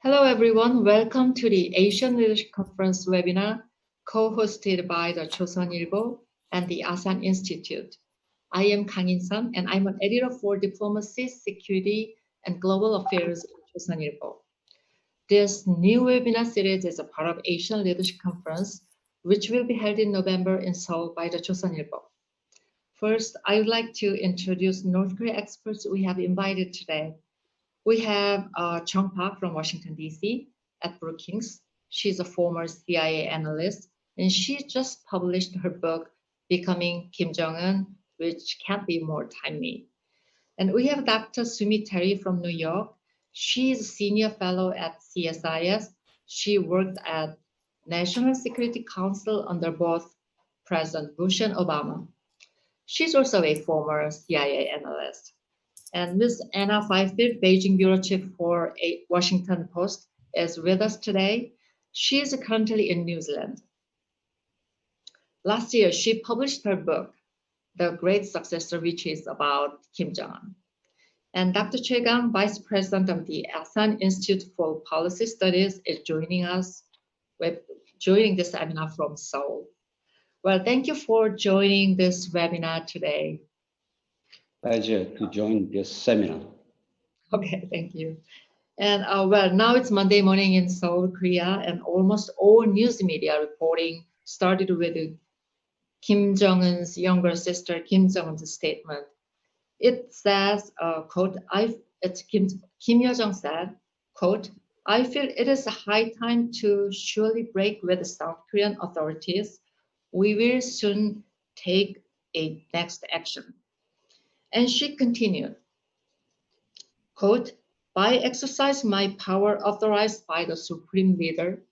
Hello, everyone. Welcome to the Asian Leadership Conference webinar co-hosted by the Chosun Ilbo and the ASEAN Institute. I am Kang In-sun, and I'm an editor for Diplomacy, Security, and Global Affairs in Chosun Ilbo. This new webinar series is a part of Asian Leadership Conference, which will be held in November in Seoul by the Chosun Ilbo. First, I would like to introduce North Korea experts we have invited today. We have H.pak from Washington, D.C. at Brookings. She's a former CIA analyst, and she just published her book, Becoming Kim Jong-un, which can't be more timely. And we have Dr. Sumi Terry from New York. She's a senior fellow at CSIS. She worked at National Security Council under both President Bush and Obama. She's also a former CIA analyst. And Ms. Anna Fifield, Beijing Bureau Chief for Washington Post, is with us today. She is currently in New Zealand. Last year, she published her book, The Great Successor, which is about Kim Jong-un. And Dr. Choi Gang, Vice President of the ASEAN Institute for Policy Studies, is joining us joining this seminar from Seoul. Well, thank you for joining this webinar today. Pleasure to join this seminar. Okay, thank you. And well, now it's Monday morning in Seoul, Korea, and almost all news media reporting started with Kim Jong-un's younger sister, Kim Jong-un's statement. It says, quote, Kim Yo-jong said, quote, "I feel it is a high time to surely break with the South Korean authorities. We will soon take a next action." And she continued, quote, "By exercise my power authorized by the Supreme Leader,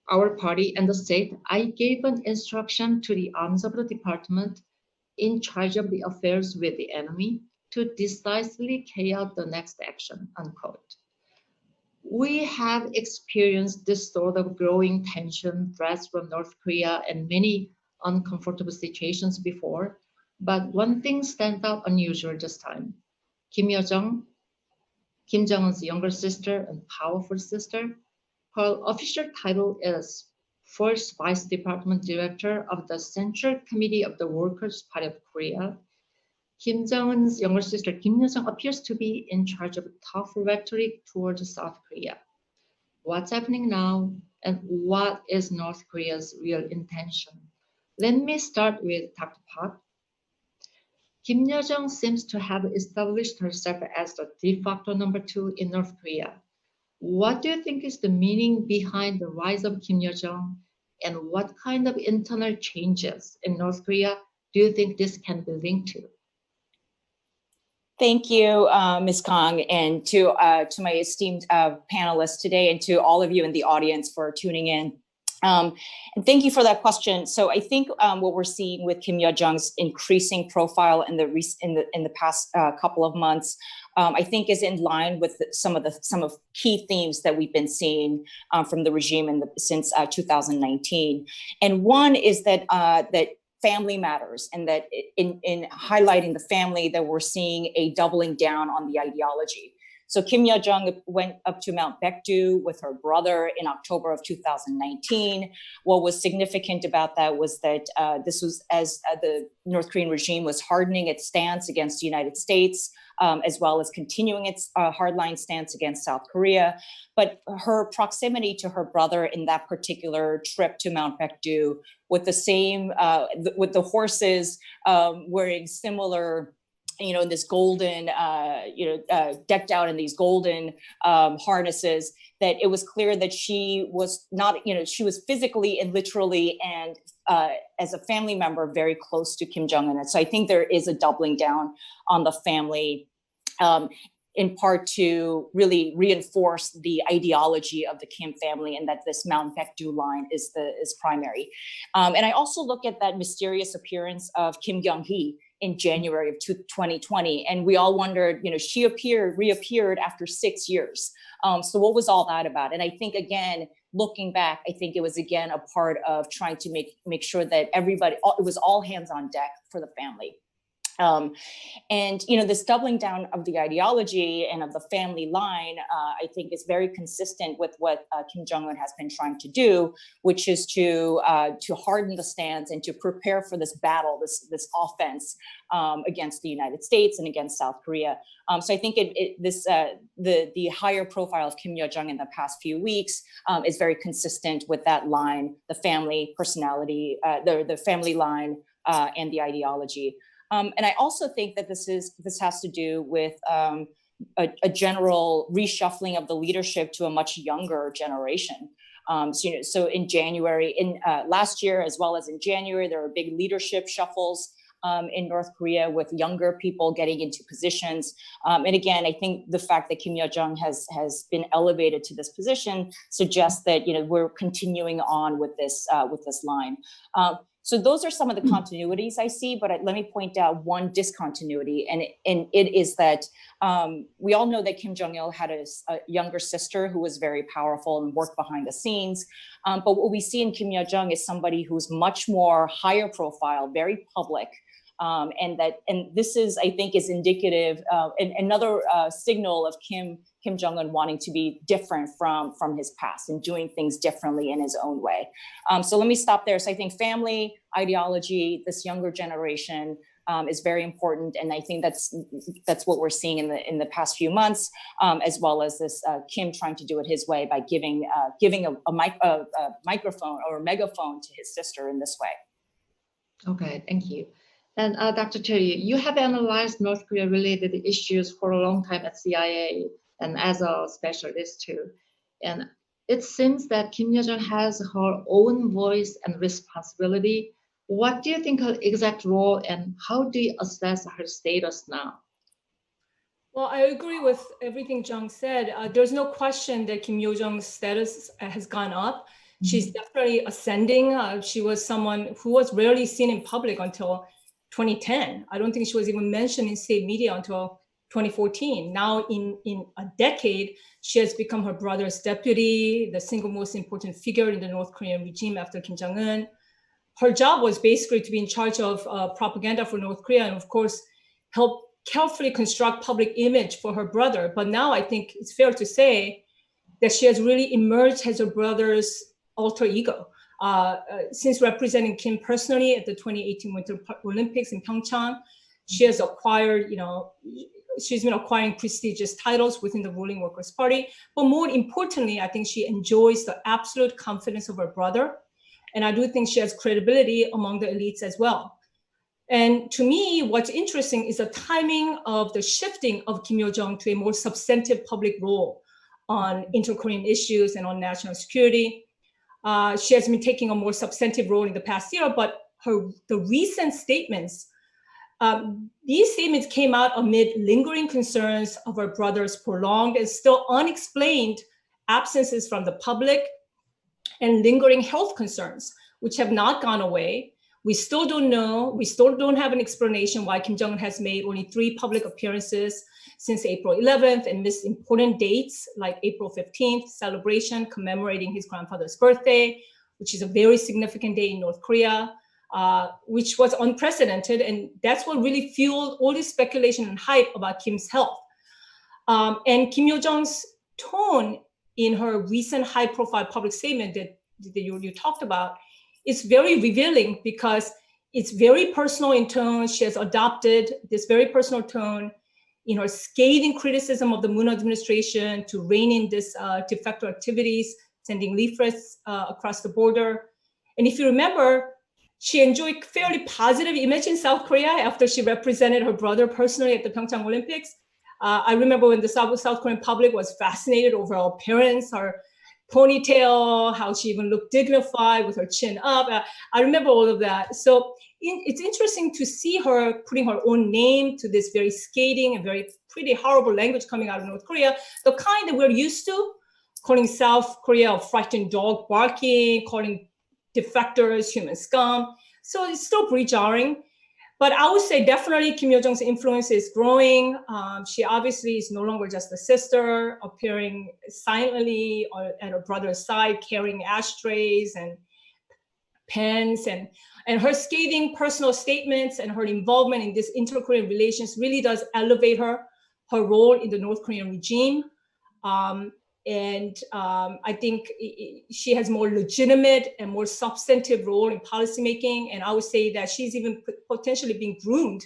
our party and the state, I gave an instruction to the arms of the department in charge of the affairs with the enemy to decisively carry out the next action," unquote. We have experienced this sort of growing tension, threats from North Korea, and many uncomfortable situations before, but one thing stands out unusual this time. Kim Yo-jong, Kim Jong-un's younger sister and powerful sister, her official title is First Vice Department Director of the Central Committee of the Workers' Party of Korea. Kim Jong-un's younger sister, Kim Yo-jong, appears to be in charge of tough rhetoric towards South Korea. What's happening now, and what is North Korea's real intention? Let me start with Dr. Park. Kim Yo-jong seems to have established herself as the de facto number 2 in North Korea. What do you think is the meaning behind the rise of Kim Yo-jong, and what kind of internal changes in North Korea do you think this can be linked to? Thank you, Ms. Kang, and to my esteemed panelists today, and to all of you in the audience for tuning in. And thank you for that question. So I think what we're seeing with Kim Yo-jong's increasing profile in the past couple of months, I think, is in line with some of key themes that we've been seeing from the regime since 2019. And one is that family matters, and that in highlighting the family, that we're seeing a doubling down on the ideology. So Kim Yo-jong went up to Mount Baekdu with her brother in October of 2019. What was significant about that was that this was as the North Korean regime was hardening its stance against the United States, as well as continuing its hardline stance against South Korea. But her proximity to her brother in that particular trip to Mount Baekdu, with the same, with the horses wearing similar, in this golden, decked out in these golden harnesses, that it was clear that she was not, she was physically and literally and as a family member very close to Kim Jong-un. And so I think there is a doubling down on the family, in part to really reinforce the ideology of the Kim family, and that this Mount Baekdu line is primary. And I also look at that mysterious appearance of Kim Kyung-hee in January of 2020, and we all wondered, she reappeared after 6 years. So what was all that about? And I think, again, looking back, I think it was again a part of trying to make sure that everybody, it was all hands on deck for the family. And this doubling down of the ideology and of the family line, I think is very consistent with what Kim Jong-un has been trying to do, which is to harden the stance and to prepare for this battle, this offense against the United States and against South Korea. So I think the higher profile of Kim Yo-jong in the past few weeks is very consistent with that line, the family personality, the family line and the ideology. And I also think that this has to do with a general reshuffling of the leadership to a much younger generation. So in January, last year as well as in January, there were big leadership shuffles in North Korea with younger people getting into positions. And again, I think the fact that Kim Yo-jong has been elevated to this position suggests that we're continuing on with this line. So those are some of the continuities I see, but let me point out one discontinuity, and it is that we all know that Kim Jong-il had a younger sister who was very powerful and worked behind the scenes. But what we see in Kim Yo-jong is somebody who's much more higher profile, very public. And this is, I think, is indicative and another signal of Kim Jong-un wanting to be different from his past and doing things differently in his own way. So let me stop there. So I think family, ideology, this younger generation is very important, and I think that's what we're seeing in the past few months, as well as this Kim trying to do it his way by giving a microphone or a megaphone to his sister in this way. Okay, thank you. And Dr. Terry, you have analyzed North Korea-related issues for a long time at CIA and as a specialist too. And it seems that Kim Yo-jong has her own voice and responsibility. What do you think her exact role, and how do you assess her status now? Well, I agree with everything Jung said. There's no question that Kim Yo-jong's status has gone up. She's definitely ascending. She was someone who was rarely seen in public until 2010. I don't think she was even mentioned in state media until 2014. Now in a decade, she has become her brother's deputy, the single most important figure in the North Korean regime after Kim Jong-un. Her job was basically to be in charge of propaganda for North Korea and of course, help carefully construct public image for her brother. But now I think it's fair to say that she has really emerged as her brother's alter ego. Since representing Kim personally at the 2018 Winter Olympics in Pyeongchang, she has acquired, she's been acquiring prestigious titles within the ruling Workers' Party. But more importantly, I think she enjoys the absolute confidence of her brother. And I do think she has credibility among the elites as well. And to me, what's interesting is the timing of the shifting of Kim Yo-jong to a more substantive public role on inter-Korean issues and on national security. She has been taking a more substantive role in the past year, but the recent statements, these statements came out amid lingering concerns of her brother's prolonged and still unexplained absences from the public and lingering health concerns, which have not gone away. We still don't know, we still don't have an explanation why Kim Jong-un has made only 3 public appearances since April 11th and missed important dates like April 15th, celebration commemorating his grandfather's birthday, which is a very significant day in North Korea, which was unprecedented. And that's what really fueled all this speculation and hype about Kim's health. And Kim Yo-jong's tone in her recent high-profile public statement that you talked about is very revealing because it's very personal in tone. She has adopted this very personal tone in her scathing criticism of the Moon administration to rein in this de facto activities, sending leaflets across the border. And if you remember, she enjoyed fairly positive image in South Korea after she represented her brother personally at the Pyeongchang Olympics. I remember when the South Korean public was fascinated over her appearance, her ponytail, how she even looked dignified with her chin up. I remember all of that. So it's interesting to see her putting her own name to this very scathing and very pretty horrible language coming out of North Korea, the kind that we're used to, calling South Korea a frightened dog barking, calling defectors human scum. So it's still pretty jarring. But I would say definitely Kim Yo-jong's influence is growing. She obviously is no longer just a sister, appearing silently or at her brother's side, carrying ashtrays and Pence, and her scathing personal statements and her involvement in this inter-Korean relations really does elevate her role in the North Korean regime. I think she has more legitimate and more substantive role in policymaking. And I would say that she's even potentially being groomed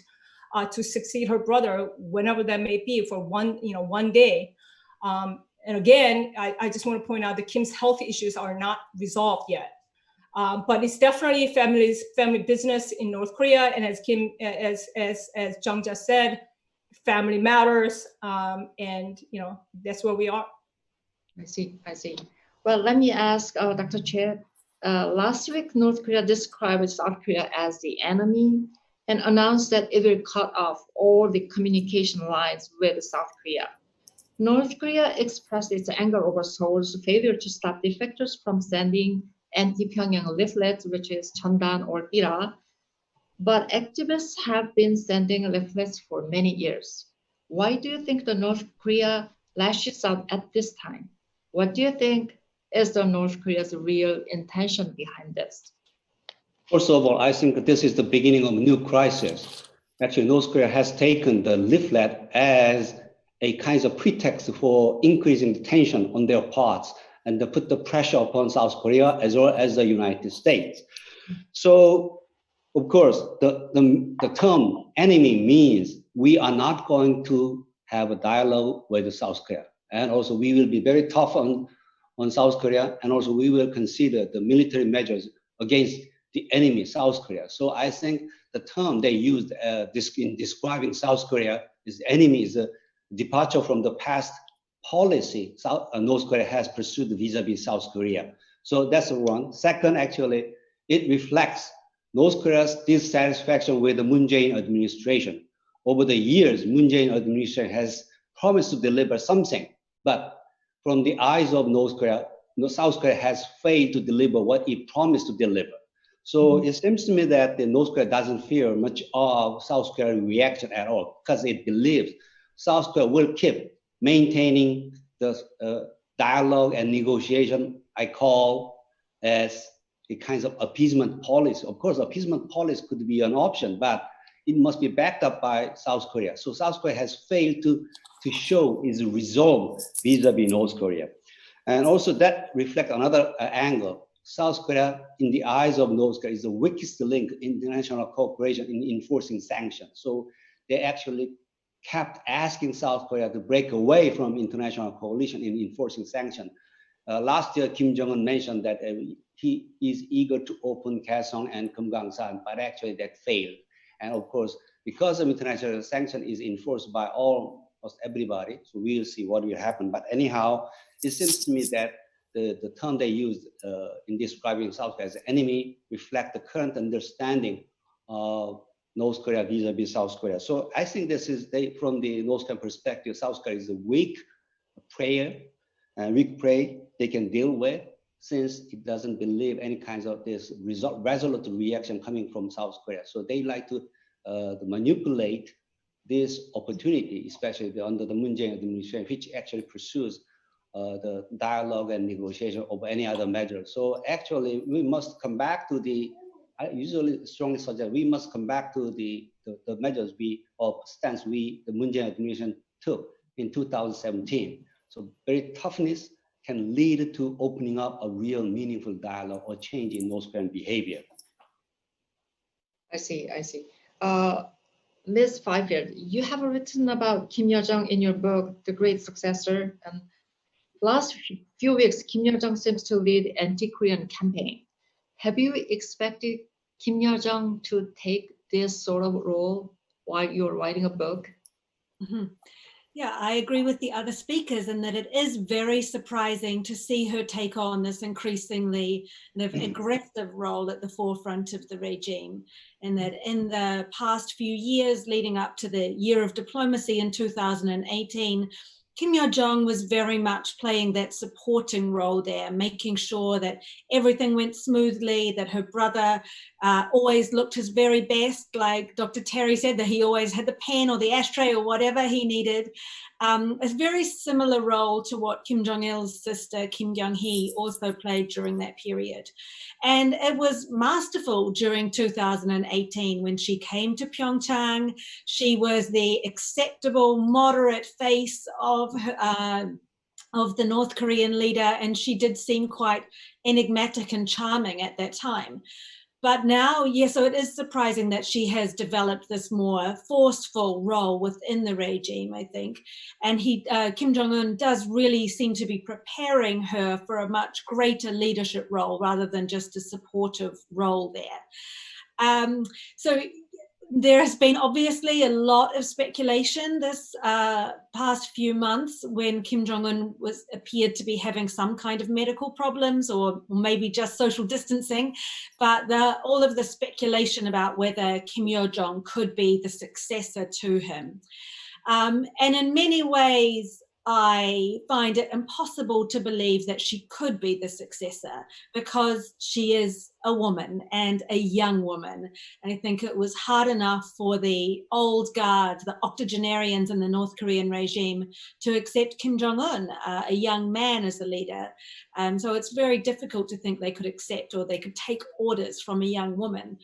to succeed her brother, whenever that may be, for one day. And again, I just want to point out that Kim's health issues are not resolved yet. But it's definitely family business in North Korea. And as Kim, as Jung just said, family matters. And that's where we are. I see. Well, let me ask Dr. Che. Last week, North Korea described South Korea as the enemy and announced that it will cut off all the communication lines with South Korea. North Korea expressed its anger over Seoul's failure to stop defectors from sending anti-Pyongyang leaflets, which is Cheondan or Bira. But activists have been sending leaflets for many years. Why do you think the North Korea lashes out at this time? What do you think is the North Korea's real intention behind this? First of all, I think this is the beginning of a new crisis. Actually, North Korea has taken the leaflet as a kind of pretext for increasing the tension on their parts and to put the pressure upon South Korea as well as the United States. So, of course, the term enemy means we are not going to have a dialogue with South Korea. And also we will be very tough on South Korea, and also we will consider the military measures against the enemy, South Korea. So I think the term they used in describing South Korea is enemy is a departure from the past policy North Korea has pursued vis-a-vis South Korea. So that's one. Second, actually, it reflects North Korea's dissatisfaction with the Moon Jae-in administration. Over the years, Moon Jae-in administration has promised to deliver something, but from the eyes of North Korea, South Korea has failed to deliver what it promised to deliver. So it seems to me that the North Korea doesn't fear much of South Korea's reaction at all, because it believes South Korea will keep maintaining the dialogue and negotiation I call as a kind of appeasement policy. Of course, appeasement policy could be an option, but it must be backed up by South Korea. So South Korea has failed to show its resolve vis-a-vis North Korea. And also that reflects another angle. South Korea, in the eyes of North Korea, is the weakest link in international cooperation in enforcing sanctions. So they actually kept asking South Korea to break away from international coalition in enforcing sanctions. Last year, Kim Jong-un mentioned that he is eager to open Kaesong and Kumgangsan, but actually that failed. And of course, because of international sanction is enforced by almost everybody, so we'll see what will happen. But anyhow, it seems to me that the term they used in describing South Korea as an enemy reflect the current understanding of North Korea vis-a-vis South Korea. So I think this is, from the North Korean perspective, South Korea is a weak prey they can deal with, since it doesn't believe any kinds of this resolute reaction coming from South Korea. So they like to manipulate this opportunity, especially under the Moon Jae-in administration, which actually pursues the dialogue and negotiation over any other measure. So actually, we must come back to I usually strongly suggest we must come back to the measures the Moon Jae-in administration took in 2017. So very toughness can lead to opening up a real meaningful dialogue or change in North Korean behavior. I see. Ms. Fifield, you have written about Kim Yo-jong in your book, The Great Successor. And last few weeks, Kim Yo-jong seems to lead anti-Korean campaign. Have you expected Kim Yo-jong to take this sort of role while you're writing a book? Mm-hmm. Yeah, I agree with the other speakers in that it is very surprising to see her take on this increasingly aggressive role at the forefront of the regime, and that in the past few years leading up to the year of diplomacy in 2018, Kim Yo-jong was very much playing that supporting role there, making sure that everything went smoothly, that her brother always looked his very best, like Dr. Terry said, that he always had the pen or the ashtray or whatever he needed. A very similar role to what Kim Jong-il's sister, Kim Jong-hee, also played during that period. And it was masterful during 2018 when she came to Pyeongchang. She was the acceptable, moderate face of the North Korean leader, and she did seem quite enigmatic and charming at that time. But now, yes, so it is surprising that she has developed this more forceful role within the regime, I think. And Kim Jong-un does really seem to be preparing her for a much greater leadership role rather than just a supportive role there. So there has been obviously a lot of speculation this past few months when Kim Jong-un appeared to be having some kind of medical problems or maybe just social distancing, but all of the speculation about whether Kim Yo-jong could be the successor to him. And in many ways, I find it impossible to believe that she could be the successor because she is a woman and a young woman. And I think it was hard enough for the old guard, the octogenarians in the North Korean regime, to accept Kim Jong-un, a young man, as a leader. So it's very difficult to think they could accept or they could take orders from a young woman.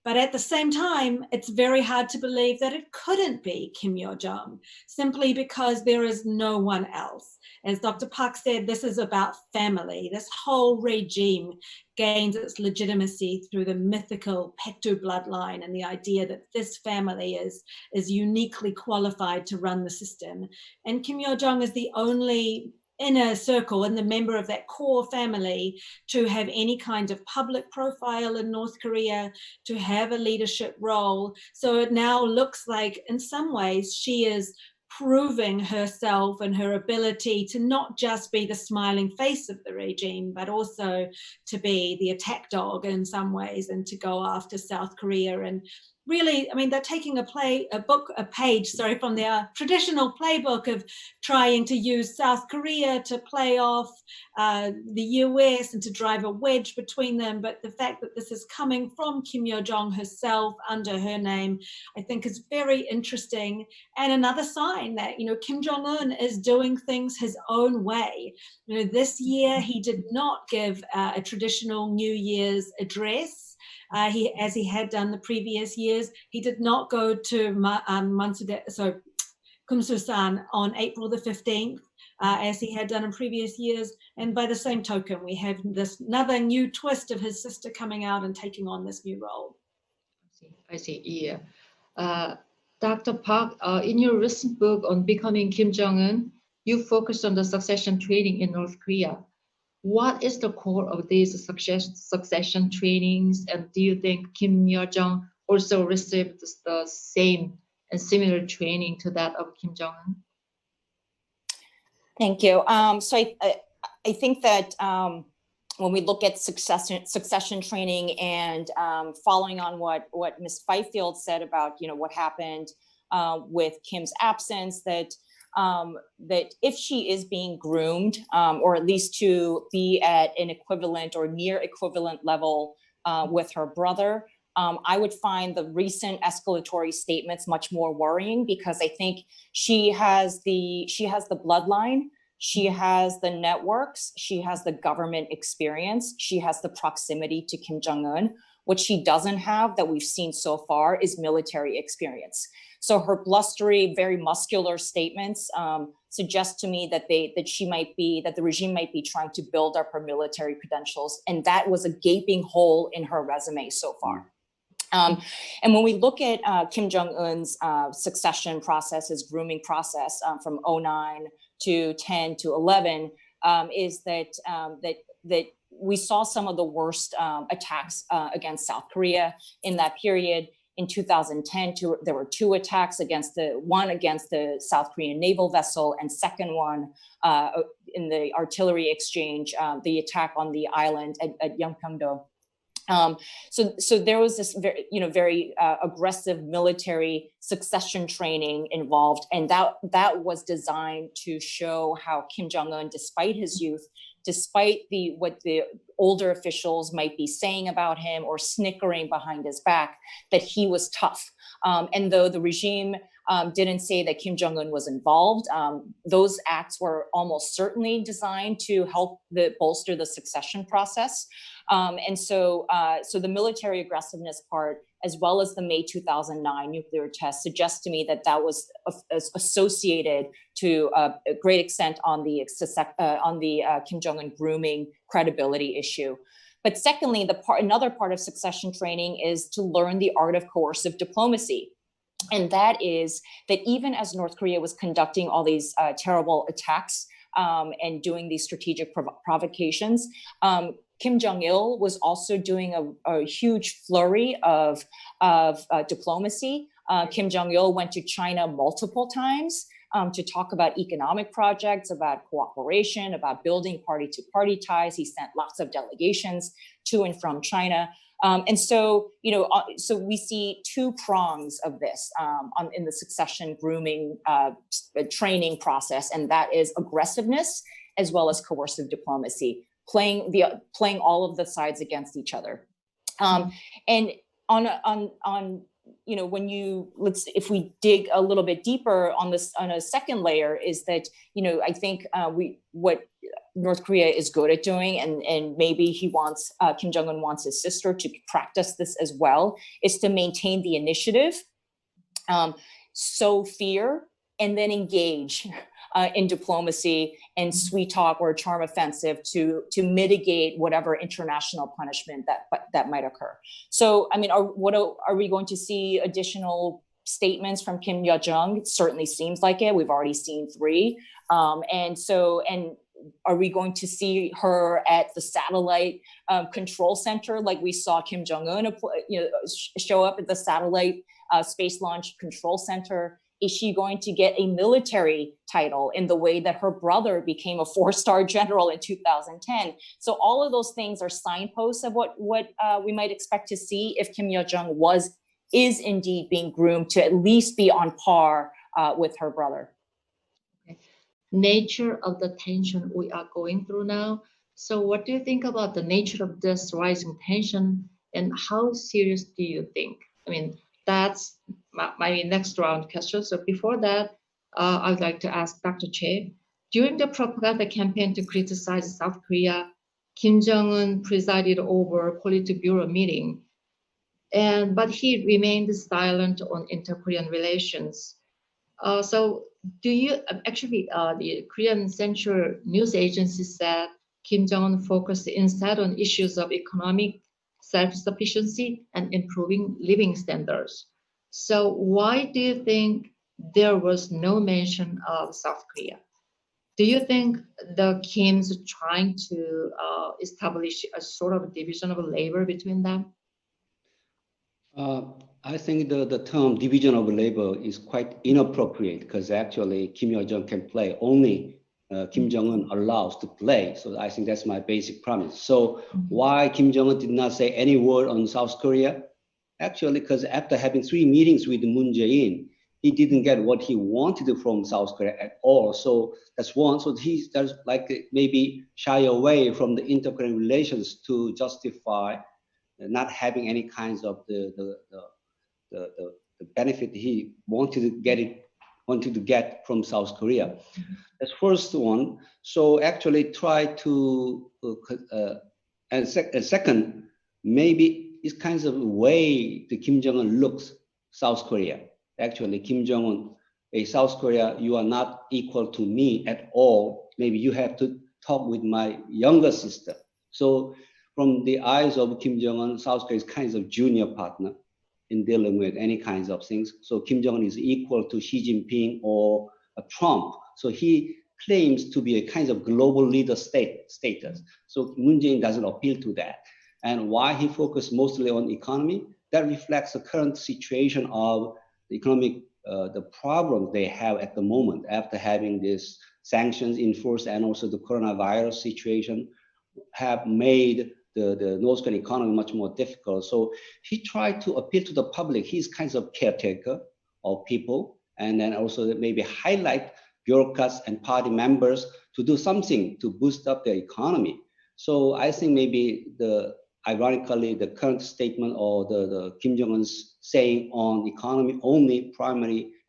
But at the same time, it's very hard to believe that it couldn't be Kim Yo-jong, simply because there is no one else. As Dr. Park said, this is about family. This whole regime gains its legitimacy through the mythical Paektu bloodline and the idea that this family is uniquely qualified to run the system. And Kim Yo-jong is the only inner circle and the member of that core family to have any kind of public profile in North Korea, to have a leadership role. So it now looks like in some ways she is proving herself and her ability to not just be the smiling face of the regime, but also to be the attack dog in some ways and to go after South Korea. And really, I mean, they're taking a page from their traditional playbook of trying to use South Korea to play off the US and to drive a wedge between them. But the fact that this is coming from Kim Yo-jong herself under her name, I think is very interesting. And another sign that, you know, Kim Jong-un is doing things his own way. You know, this year he did not give a traditional New Year's address. As he had done the previous years. He did not go to Kumsusan on April the 15th, as he had done in previous years. And by the same token, we have this another new twist of his sister coming out and taking on this new role. I see. Yeah. Dr. Park, in your recent book on becoming Kim Jong-un, you focused on the succession training in North Korea. What is the core of these succession trainings, and do you think Kim Yo-jong also received the same and similar training to that of Kim Jong-un? Thank you. So I think that when we look at succession training and following on what Ms. Fifield said about, you know, what happened with Kim's absence, that if she is being groomed, or at least to be at an equivalent or near equivalent level with her brother, I would find the recent escalatory statements much more worrying, because I think she has the bloodline, she has the networks, she has the government experience, she has the proximity to Kim Jong-un. What she doesn't have that we've seen so far is military experience. So her blustery, very muscular statements suggest to me that the regime might be trying to build up her military credentials, and that was a gaping hole in her resume so far. And when we look at Kim Jong-un's succession process, his grooming process from 2009 to 10 to 11, is that we saw some of the worst attacks against South Korea in that period. In 2010, there were two attacks, one against the South Korean naval vessel, and second one in the artillery exchange, the attack on the island at Yeonpyeong-do. So there was this very aggressive military succession training involved, and that was designed to show how Kim Jong-un, despite his youth, despite what the older officials might be saying about him or snickering behind his back, that he was tough. And though the regime didn't say that Kim Jong-un was involved, those acts were almost certainly designed to help bolster the succession process. And so the military aggressiveness part, as well as the May 2009 nuclear test, suggests to me that that was associated to a great extent on the Kim Jong-un grooming credibility issue. But secondly, another part of succession training is to learn the art of coercive diplomacy. And that is that even as North Korea was conducting all these terrible attacks and doing these strategic provocations, Kim Jong-il was also doing a huge flurry of diplomacy. Kim Jong-il went to China multiple times to talk about economic projects, about cooperation, about building party-to-party ties. He sent lots of delegations to and from China. And so, so we see two prongs of this in the succession grooming training process, and that is aggressiveness as well as coercive diplomacy, playing all of the sides against each other. And if we dig a little bit deeper on this, on a second layer, is that, I think what North Korea is good at doing, and maybe Kim Jong-un wants his sister to practice this as well, is to maintain the initiative, sow fear, and then engage in diplomacy and sweet talk or charm offensive to mitigate whatever international punishment that might occur. So, I mean, are we going to see additional statements from Kim Yo-jong? It certainly seems like it. We've already seen 3. And are we going to see her at the satellite control center, like we saw Kim Jong-un show up at the satellite space launch control center? Is she going to get a military title in the way that her brother became a 4-star general in 2010? So all of those things are signposts of what we might expect to see if Kim Yo-jong is indeed being groomed to at least be on par with her brother. Nature of the tension we are going through now. So what do you think about the nature of this rising tension, and how serious do you think? I mean, that's my next round question. So before that, I would like to ask Dr. Che. During the propaganda campaign to criticize South Korea, Kim Jong-un presided over a Politburo meeting, but he remained silent on inter-Korean relations. So do you the Korean Central News Agency said Kim Jong-un focused instead on issues of economic self-sufficiency and improving living standards. So why do you think there was no mention of South Korea? Do you think the Kims are trying to establish a sort of division of labor between them? I think the term division of labor is quite inappropriate, because actually Kim Yo-jong can play only Kim Jong-un allows to play. So I think that's my basic premise. So why Kim Jong-un did not say any word on South Korea? Actually, because after having 3 meetings with Moon Jae-in, he didn't get what he wanted from South Korea at all. So that's one. So he does maybe shy away from the inter-Korean relations to justify not having any kinds of the benefit he wanted to get from South Korea. That's first one. So actually try to and second, maybe it's kinds of way the Kim Jong-un looks South Korea. Actually, Kim Jong-un, South Korea, you are not equal to me at all. Maybe you have to talk with my younger sister. So from the eyes of Kim Jong-un, South Korea is kind of junior partner in dealing with any kinds of things. So Kim Jong-un is equal to Xi Jinping or Trump. So he claims to be a kind of global leader status. So Moon Jae-in doesn't appeal to that. And why he focused mostly on economy, that reflects the current situation of the economic, the problems they have at the moment after having these sanctions enforced, and also the coronavirus situation have made the North Korean economy much more difficult. So he tried to appeal to the public. He's kind of caretaker of people, and then also maybe highlight bureaucrats and party members to do something to boost up the economy. So I think maybe ironically, the current statement or the Kim Jong-un's saying on economy only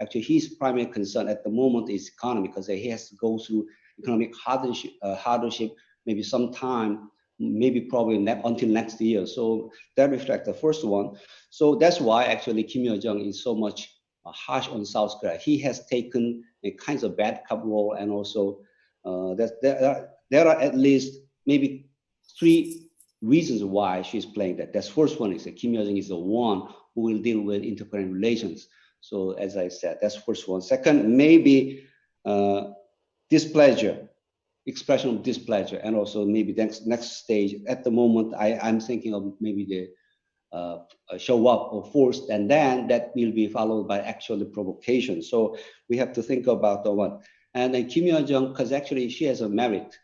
actually his primary concern at the moment is economy, because he has to go through economic hardship maybe sometime, maybe probably until next year. So that reflects the first one. So that's why actually Kim Yo-jong is so much harsh on South Korea. He has taken a kind of bad cop role, and also there are at least maybe 3 reasons why she's playing that. That's first one is that Kim Yo-jong is the one who will deal with inter-Korean relations. So as I said, that's first one. Second, maybe displeasure, expression of displeasure, and also maybe next stage. At the moment, I'm thinking of maybe the show up or forced, and then that will be followed by actually provocation. So we have to think about the one. And then Kim Yo-jong, because actually she has a merit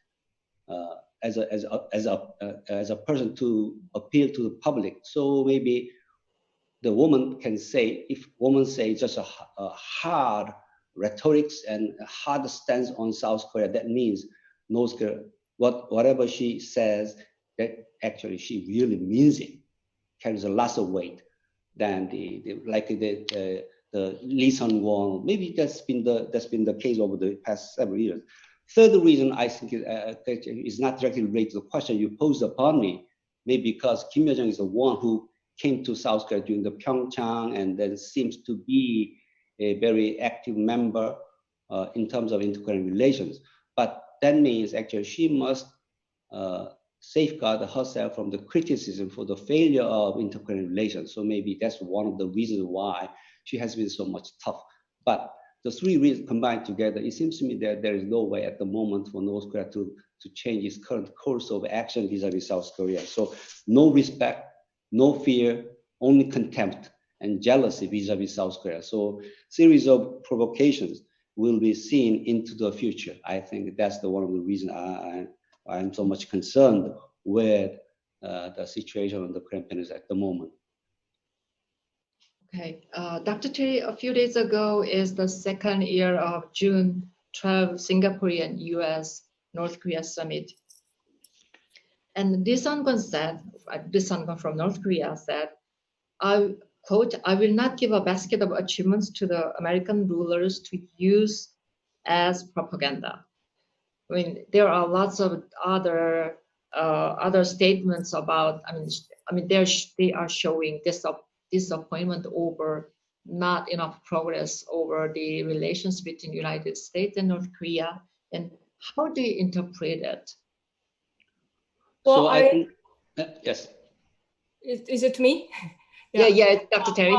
as a person to appeal to the public. So maybe the woman can say, if women say just a hard rhetorics and a hard stance on South Korea, that means North Korea, whatever she says, that actually she really means it, carries a lot of weight than the Lee Sun-won. Maybe that's been the case over the past several years. Third reason I think is not directly related to the question you posed upon me, maybe because Kim Yo-jong is the one who came to South Korea during the Pyeongchang, and then seems to be a very active member in terms of inter-Korean relations. But that means actually she must safeguard herself from the criticism for the failure of inter-Korean relations. So maybe that's one of the reasons why she has been so much tough. But the 3 reasons combined together, it seems to me that there is no way at the moment for North Korea to change its current course of action vis-a-vis South Korea. So no respect, no fear, only contempt and jealousy vis-a-vis South Korea. So series of provocations will be seen into the future. I think that's one of the reasons I'm so much concerned with the situation on the Korean Peninsula at the moment. Okay, Dr. Terry, a few days ago is the second year of June 12 Singaporean US North Korea summit. And Lee Sun-gun from North Korea said, I quote, "I will not give a basket of achievements to the American rulers to use as propaganda." I mean, there are lots of other statements about. I mean, they are showing disappointment over not enough progress over the relations between the United States and North Korea. And how do you interpret it? Well, so I think, yes. Is it me? Yeah, Dr. Terry.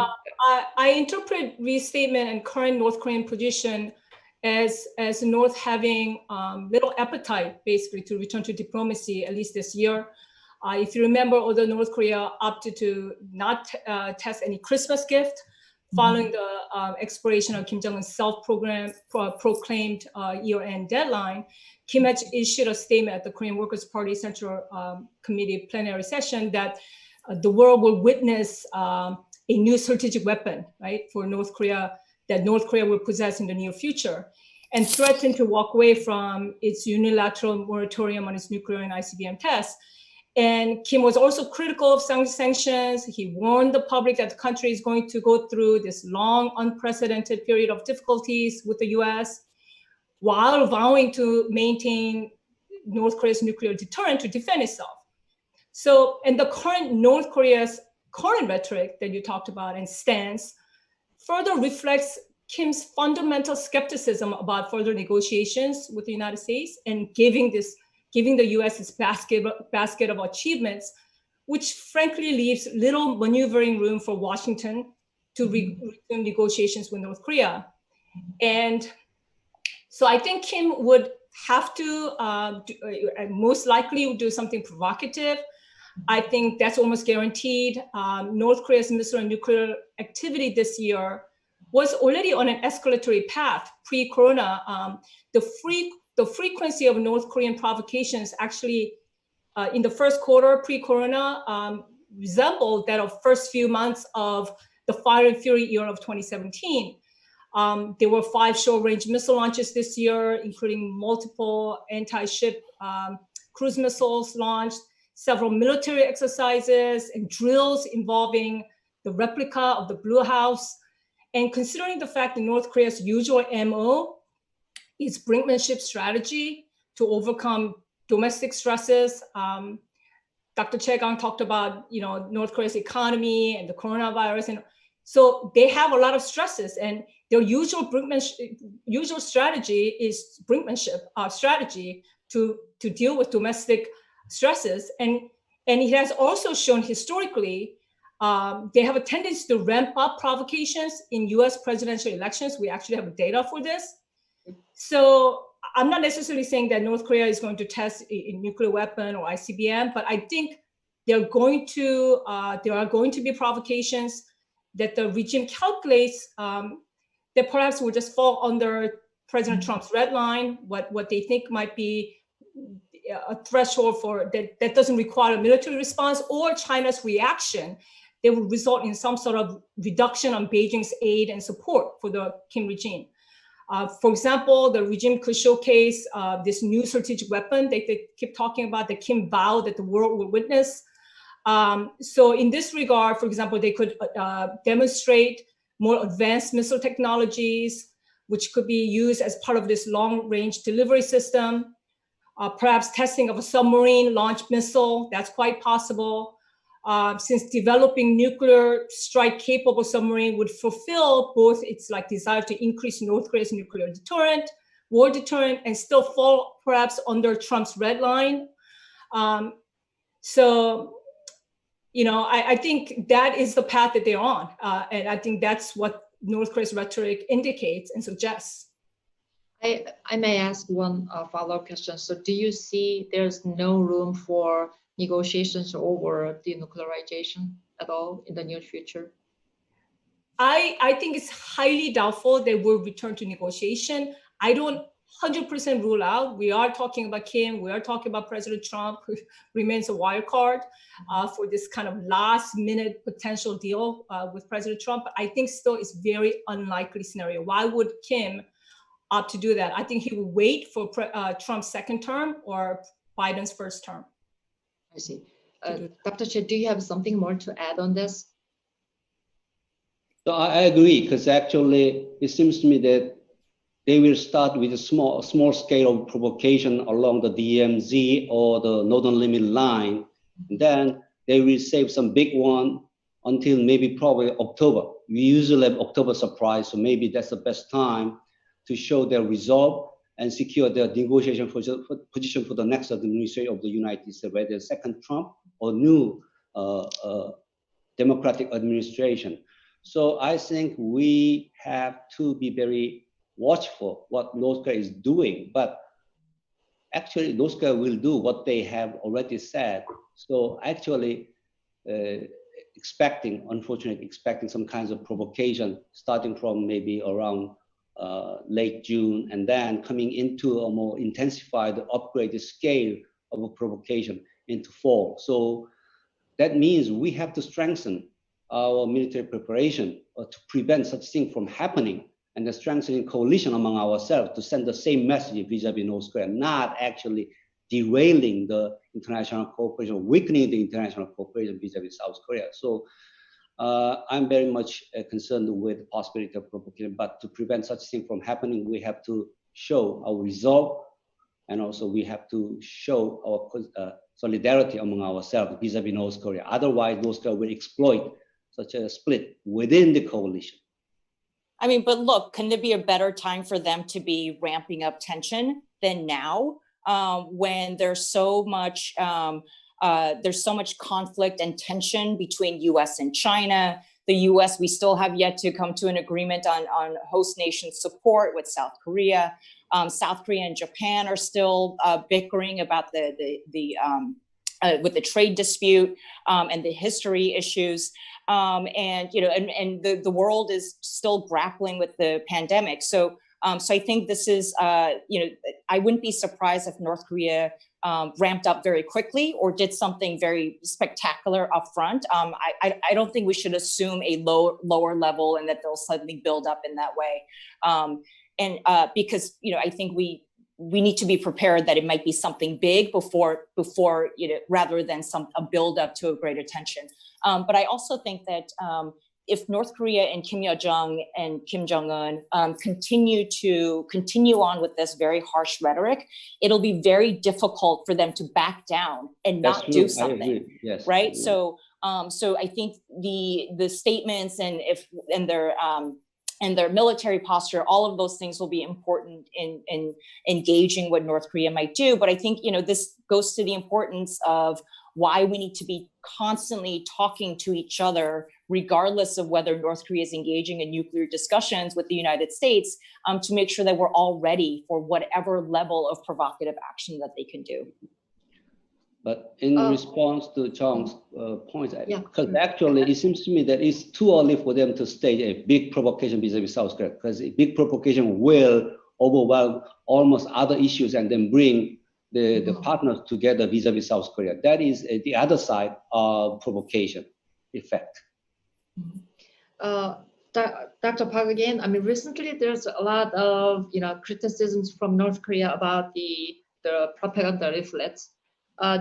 I interpret Lee's statement and current North Korean position as North having little appetite, basically, to return to diplomacy, at least this year. If you remember, although North Korea opted to not test any Christmas gift following the expiration of Kim Jong-un's self-proclaimed year-end deadline, Kim had issued a statement at the Korean Workers' Party Central Committee plenary session that the world will witness a new strategic weapon, right, for North Korea, that North Korea will possess in the near future, and threatened to walk away from its unilateral moratorium on its nuclear and ICBM tests. And Kim was also critical of sanctions. He warned the public that the country is going to go through this long, unprecedented period of difficulties with the US, while vowing to maintain North Korea's nuclear deterrent to defend itself. So, and the current North Korea's current rhetoric that you talked about and stance further reflects Kim's fundamental skepticism about further negotiations with the United States and giving the US its basket of achievements, which frankly leaves little maneuvering room for Washington to resume negotiations with North Korea. And so I think Kim would have to most likely do something provocative. I think that's almost guaranteed. North Korea's missile and nuclear activity this year was already on an escalatory path pre-corona. The frequency of North Korean provocations actually in the first quarter pre-corona resembled that of first few months of the fire and fury year of 2017. There were 5 short-range missile launches this year, including multiple anti-ship cruise missiles launched, several military exercises and drills involving the replica of the Blue House. And considering the fact that North Korea's usual MO is brinkmanship strategy to overcome domestic stresses, Dr. Chae-gang talked about, North Korea's economy and the coronavirus, and so they have a lot of stresses, and their usual strategy is brinkmanship strategy to deal with domestic stresses, and it has also shown historically they have a tendency to ramp up provocations in U.S. presidential elections. We actually have data for this. So I'm not necessarily saying that North Korea is going to test a nuclear weapon or ICBM, but I think there are going to be provocations that the regime calculates that perhaps will just fall under President Trump's red line, what they think might be a threshold for that doesn't require a military response, or China's reaction that will result in some sort of reduction on Beijing's aid and support for the Kim regime. For example, the regime could showcase this new strategic weapon they keep talking about, the Kim vow that the world will witness. So in this regard, for example, they could demonstrate more advanced missile technologies, which could be used as part of this long-range delivery system. Perhaps testing of a submarine launched missile, that's quite possible. Since developing nuclear strike-capable submarine would fulfill both its desire to increase North Korea's nuclear deterrent, war deterrent, and still fall perhaps under Trump's red line. I think that is the path that they're on. And I think that's what North Korea's rhetoric indicates and suggests. I may ask one follow-up question. So do you see there's no room for negotiations over denuclearization at all in the near future? I think it's highly doubtful they will return to negotiation. I don't 100% rule out. We are talking about Kim. We are talking about President Trump, who remains a wild card for this kind of last-minute potential deal with President Trump. But I think still it's very unlikely scenario. Why would Kim opt to do that? I think he will wait for Trump's second term or Biden's first term. I see. Dr. Chae, do you have something more to add on this? So I agree, because actually it seems to me that they will start with a small scale of provocation along the DMZ or the Northern Limit Line. And then they will save some big one until probably October. We usually have October surprise, so maybe that's the best time to show their resolve and secure their negotiation position for the next administration of the United States, whether second Trump or new Democratic administration. So I think we have to be very watchful what North Korea is doing, but actually North Korea will do what they have already said. So actually unfortunately expecting some kinds of provocation starting from maybe around late June, and then coming into a more intensified, upgraded scale of a provocation into fall. So that means we have to strengthen our military preparation to prevent such thing from happening, and the strengthening coalition among ourselves to send the same message vis-a-vis North Korea, not actually derailing the international cooperation, weakening the international cooperation vis-a-vis South Korea. So I'm very much concerned with the possibility of provocation, but to prevent such thing from happening, we have to show our resolve, and also we have to show our solidarity among ourselves vis-a-vis North Korea. Otherwise, North Korea will exploit such a split within the coalition. I mean, but look, can there be a better time for them to be ramping up tension than now, when there's so much conflict and tension between U.S. and China? The U.S., we still have yet to come to an agreement on host nation support with South Korea. South Korea and Japan are still bickering about with the trade dispute and the history issues. And the world is still grappling with the pandemic. So So I think this is, I wouldn't be surprised if North Korea ramped up very quickly or did something very spectacular up front. I don't think we should assume a lower level and that they'll suddenly build up in that way. Because, I think we need to be prepared that it might be something big before rather than a build up to a greater tension. But I also think that if North Korea and Kim Yo-jong and Kim Jong-un continue on with this very harsh rhetoric, it'll be very difficult for them to back down and not do something. Yes. Right. So I think the statements and their military posture, all of those things will be important in engaging what North Korea might do. But I think, this goes to the importance of why we need to be constantly talking to each other, regardless of whether North Korea is engaging in nuclear discussions with the United States, to make sure that we're all ready for whatever level of provocative action that they can do. But in response to Jong's point, Yeah. because actually it seems to me that it's too early for them to stage a big provocation vis-a-vis South Korea, because a big provocation will overwhelm almost other issues and then bring the partners together vis-a-vis South Korea. That is the other side of provocation effect. Dr. Park again. I mean, recently there's a lot of criticisms from North Korea about the propaganda leaflets.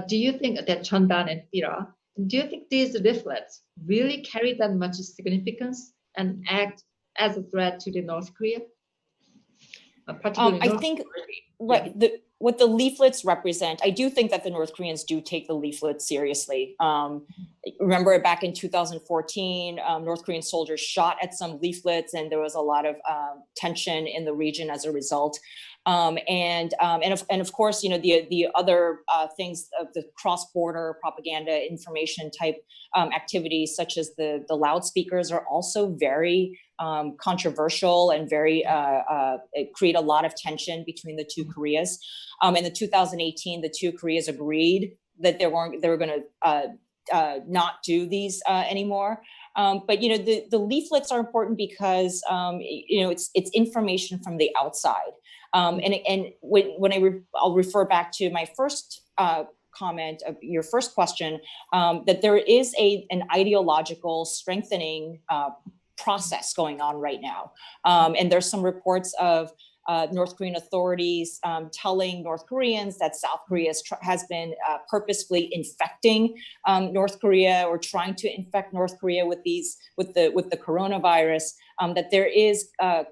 Do you think that Chondan and Pira, do you think these leaflets really carry that much significance and act as a threat to the North Korea? Particularly I think what the leaflets represent, I do think that the North Koreans do take the leaflets seriously. Remember back in 2014, North Korean soldiers shot at some leaflets and there was a lot of tension in the region as a result. And of course, the other things of the cross-border propaganda information type activities, such as the loudspeakers, are also very controversial and very create a lot of tension between the two Koreas. In the 2018, the two Koreas agreed that they were going to not do these anymore. But the leaflets are important because it's information from the outside. And when I'll refer back to my first comment of your first question, that there is an ideological strengthening process going on right now. And there's some reports of North Korean authorities telling North Koreans that South Korea has been purposefully infecting North Korea or trying to infect North Korea with the coronavirus. That there is a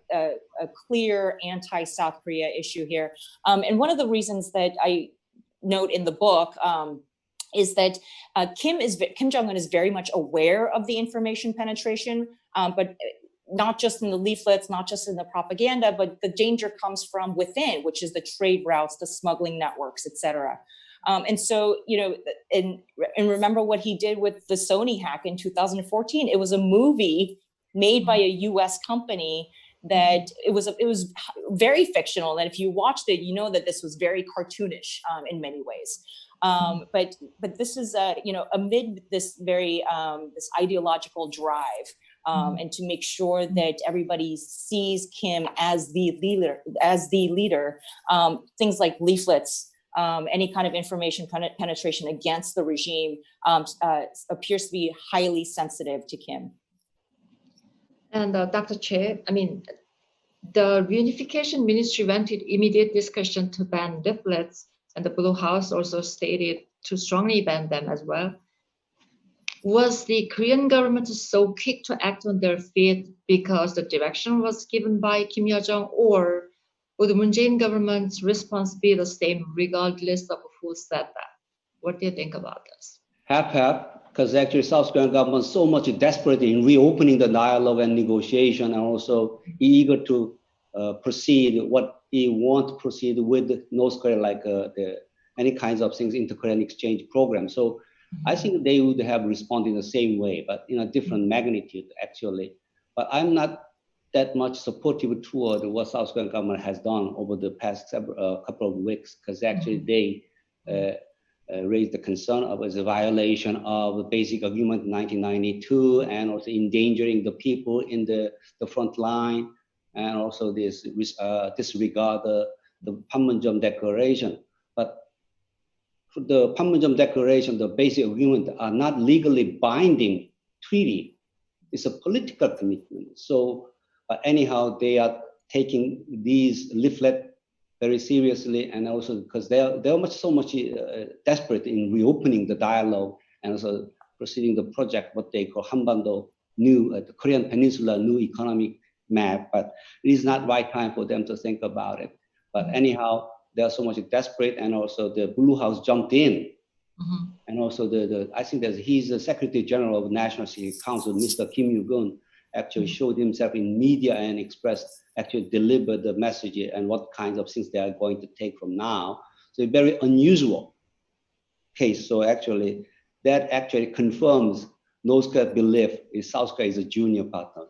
clear anti-South Korea issue here. And one of the reasons that I note in the book is that Kim Jong-un is very much aware of the information penetration, but not just in the leaflets, not just in the propaganda, but the danger comes from within, which is the trade routes, the smuggling networks, et cetera. And so, and remember what he did with the Sony hack in 2014. It was a movie made by a U.S. company that it was very fictional. And if you watched it, you know that this was very cartoonish in many ways. But this is amid this very this ideological drive, and to make sure that everybody sees Kim as the leader, things like leaflets, any kind of information penetration against the regime appears to be highly sensitive to Kim. And Dr. Che, I mean, the Reunification Ministry wanted immediate discussion to ban leaflets, and the Blue House also stated to strongly ban them as well. Was the Korean government so quick to act on their feet because the direction was given by Kim Yo-jong, or would the Moon Jae-in government's response be the same regardless of who said that? What do you think about this? H.pak, because actually South Korean government so much desperate in reopening the dialogue and negotiation, and also eager to proceed what he want to proceed with North Korea, like any kinds of things, inter-Korean exchange program. So I think they would have responded in the same way, but in a different magnitude actually. But I'm not that much supportive toward what South Korean government has done over the past couple of weeks, because actually they raised the concern of the violation of the basic agreement in 1992, and also endangering the people in the front line, and also disregard the Panmunjom Declaration. But the Panmunjom Declaration, the basic agreement, are not legally binding treaty. It's a political commitment. So anyhow, they are taking these leaflet very seriously, and also because they're so much desperate in reopening the dialogue and also proceeding the project, what they call Hanbando the Korean Peninsula new economic map. But it is not right time for them to think about it. But anyhow, they are so much desperate, and also the Blue House jumped in. And also I think that he's the Secretary General of the National Security Council, Mr. Kim Jong-un, actually showed himself in media and actually delivered the message and what kinds of things they are going to take from now. So a very unusual case. So actually, that actually confirms North Korea's belief is South Korea is a junior partner.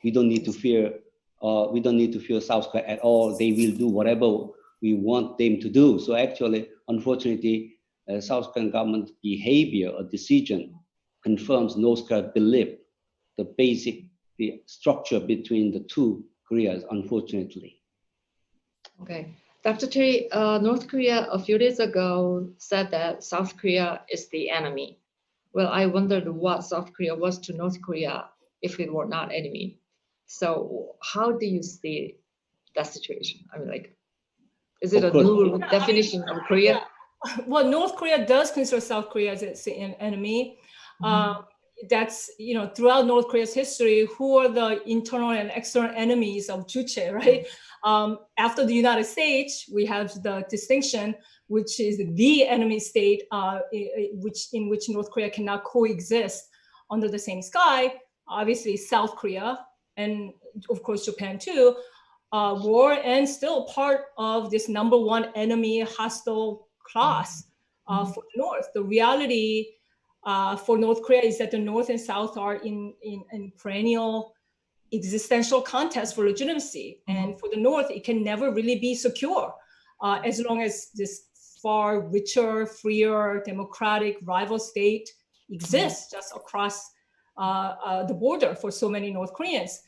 We don't need to fear, South Korea at all. They will do whatever we want them to do. So actually, unfortunately, South Korean government behavior or decision confirms North Korea's belief, the basic structure between the two Koreas, unfortunately. Okay. Dr. Terry, North Korea a few days ago said that South Korea is the enemy. Well, I wondered what South Korea was to North Korea if it were not enemy. So how do you see that situation? I mean, like, is it a new definition of Korea? Yeah. Well, North Korea does consider South Korea as an enemy. That's, throughout North Korea's history, who are the internal and external enemies of Juche, right? After the United States, we have the distinction, which is the enemy state, in which North Korea cannot coexist under the same sky. Obviously, South Korea, and of course, Japan too, were and still part of this number one enemy hostile class for the North. The reality for North Korea is that the North and South are in perennial existential contest for legitimacy. And for the North, it can never really be secure as long as this far richer, freer, democratic rival state exists just across the border for so many North Koreans.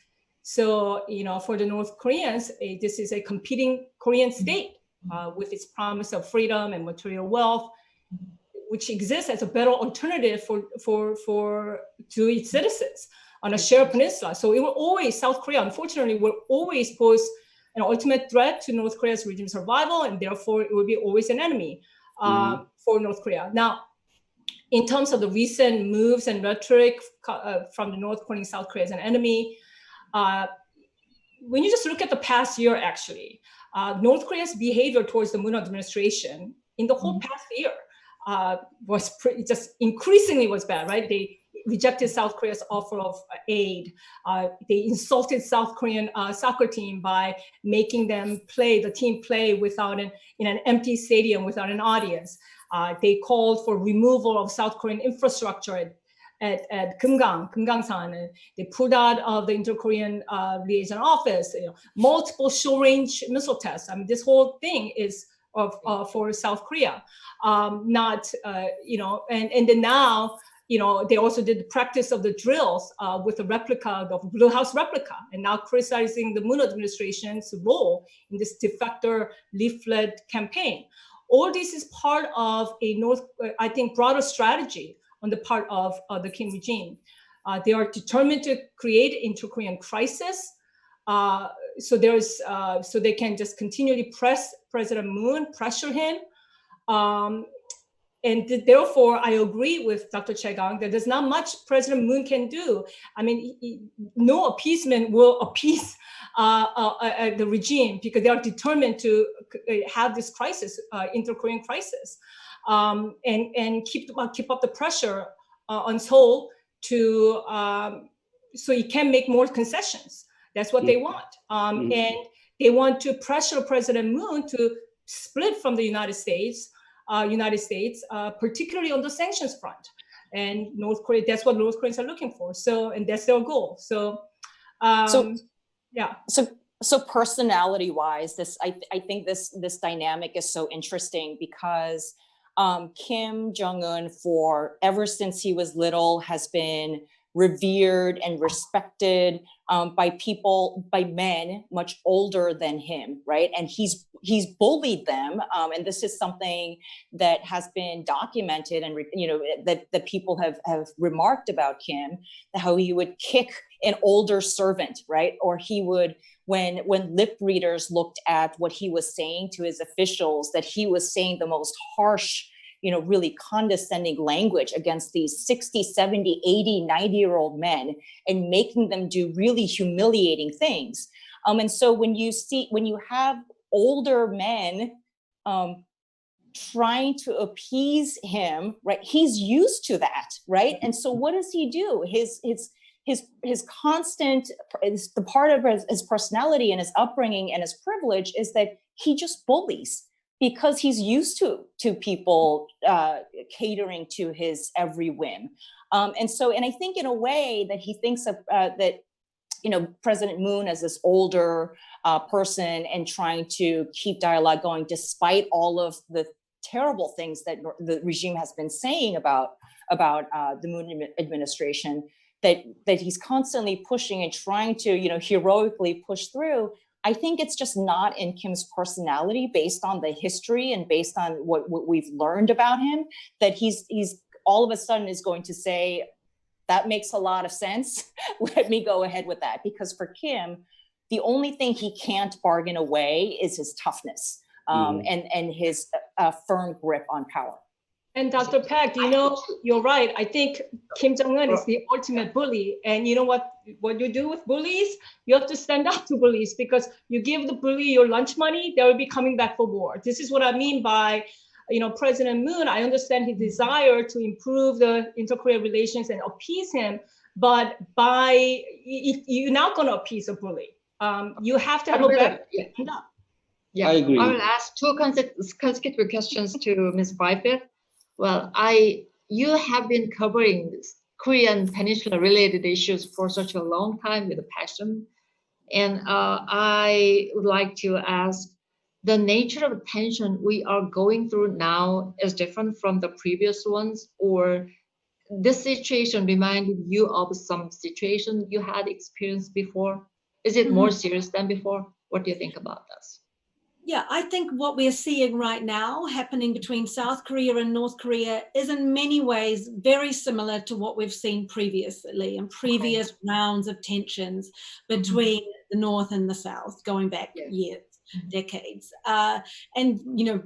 So, for the North Koreans, this is a competing Korean state with its promise of freedom and material wealth, which exists as a better alternative to its citizens on a shared peninsula. So it will always, South Korea, unfortunately, will always pose an ultimate threat to North Korea's regime survival, and therefore it will be always an enemy for North Korea. Now, in terms of the recent moves and rhetoric from the North calling South Korea as an enemy, when you just look at the past year, actually, North Korea's behavior towards the Moon administration in the whole past year was just increasingly was bad, right? They rejected South Korea's offer of aid. They insulted South Korean soccer team by making them play, the team play in an empty stadium without an audience. They called for removal of South Korean infrastructure at Kumgangsan. They pulled out of the Inter-Korean liaison office, multiple short-range missile tests. I mean, this whole thing is for South Korea. And then now, they also did the practice of the drills with the replica, the Blue House replica, and now criticizing the Moon administration's role in this defector leaflet campaign. All this is part of a broader strategy on the part of the Kim regime. They are determined to create an inter-Korean crisis. So they can just continually press President Moon, pressure him. And therefore, I agree with Dr. Chae-gang that there's not much President Moon can do. I mean, no appeasement will appease the regime, because they are determined to have this crisis, inter-Korean crisis, and keep up the pressure on Seoul so he can make more concessions. That's what they want. And they want to pressure President Moon to split from the United States, particularly on the sanctions front. And North Korea, that's what North Koreans are looking for. So, and that's their goal. So personality-wise, I think this dynamic is so interesting, because Kim Jong-un, ever since he was little, has been revered and respected by men much older than him, right? And he's bullied them, and this is something that has been documented, and that people have remarked about Kim, how he would kick an older servant, right? Or he would, when lip readers looked at what he was saying to his officials, that he was saying the most harsh, really condescending language against these 60, 70, 80, 90-year-old men, and making them do really humiliating things. And so when you have older men trying to appease him, right, he's used to that, right? And so what does he do? His constant, the part of his personality and his upbringing and his privilege is that he just bullies, because he's used to people catering to his every whim. And I think in a way that he thinks of that, President Moon as this older person and trying to keep dialogue going despite all of the terrible things that the regime has been saying about the Moon administration, that he's constantly pushing and trying to, heroically push through. I think it's just not in Kim's personality, based on the history and based on what we've learned about him, that he's all of a sudden is going to say, that makes a lot of sense. Let me go ahead with that. Because for Kim, the only thing he can't bargain away is his toughness and his firm grip on power. And Dr. Pak, you're right. I think Kim Jong-un is the ultimate bully. And you know what you do with bullies? You have to stand up to bullies, because you give the bully your lunch money, they will be coming back for more. This is what I mean by, President Moon. I understand his desire to improve the inter-Korea relations and appease him. But if you're not going to appease a bully, you have to have a better stand up. Yeah, I agree. I will ask two consecutive questions to Ms. Byford. Well, you have been covering Korean Peninsula related issues for such a long time with a passion. And I would like to ask, the nature of tension we are going through now is different from the previous ones, or this situation reminded you of some situation you had experienced before? Is it more serious than before? What do you think about this? Yeah, I think what we're seeing right now happening between South Korea and North Korea is in many ways very similar to what we've seen previously in previous rounds of tensions between the North and the South, going back years, decades. And,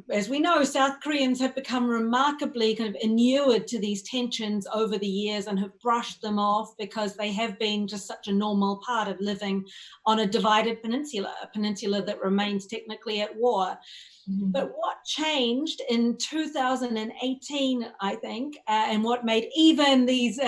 as we know, South Koreans have become remarkably kind of inured to these tensions over the years and have brushed them off, because they have been just such a normal part of living on a divided peninsula, a peninsula that remains technically at war. But what changed in 2018, I think, and what made even these,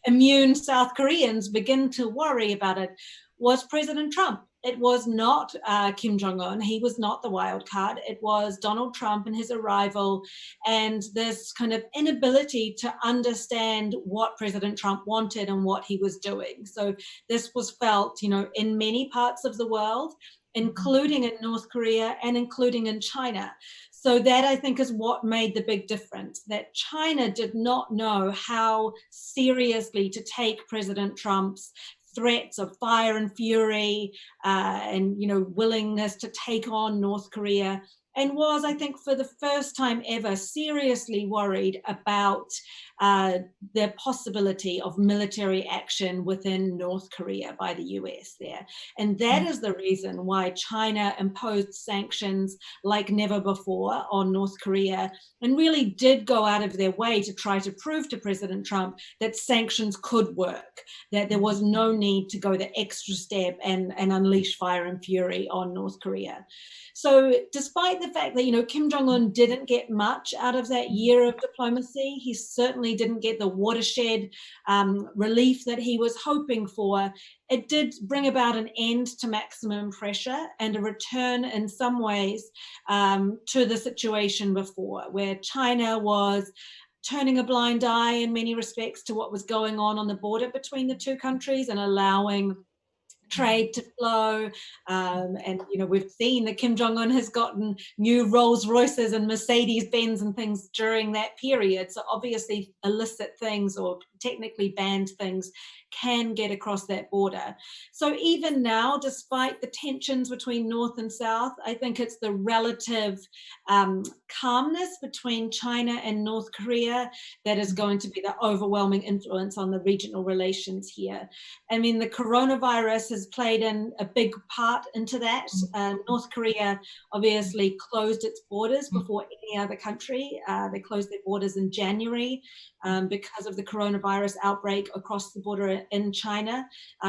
immune South Koreans begin to worry about it, was President Trump. It was not Kim Jong-un. He was not the wild card. It was Donald Trump and his arrival, and this kind of inability to understand what President Trump wanted and what he was doing. So this was felt, in many parts of the world, including in North Korea and including in China. So that, I think, is what made the big difference, that China did not know how seriously to take President Trump's threats of fire and fury and willingness to take on North Korea, and was, I think, for the first time ever, seriously worried about the possibility of military action within North Korea by the US there. And that is the reason why China imposed sanctions like never before on North Korea, and really did go out of their way to try to prove to President Trump that sanctions could work, that there was no need to go the extra step and unleash fire and fury on North Korea. So despite the fact that, Kim Jong-un didn't get much out of that year of diplomacy, he certainly didn't get the watershed relief that he was hoping for, it did bring about an end to maximum pressure and a return in some ways to the situation before, where China was turning a blind eye in many respects to what was going on the border between the two countries and allowing trade to flow. And, we've seen that Kim Jong-un has gotten new Rolls Royces and Mercedes-Benz and things during that period. So obviously illicit things or technically banned things can get across that border. So even now, despite the tensions between North and South, I think it's the relative calmness between China and North Korea that is going to be the overwhelming influence on the regional relations here. I mean, the coronavirus has played in a big part into that. North Korea obviously closed its borders before any other country. They closed their borders in January because of the coronavirus outbreak across the border in China.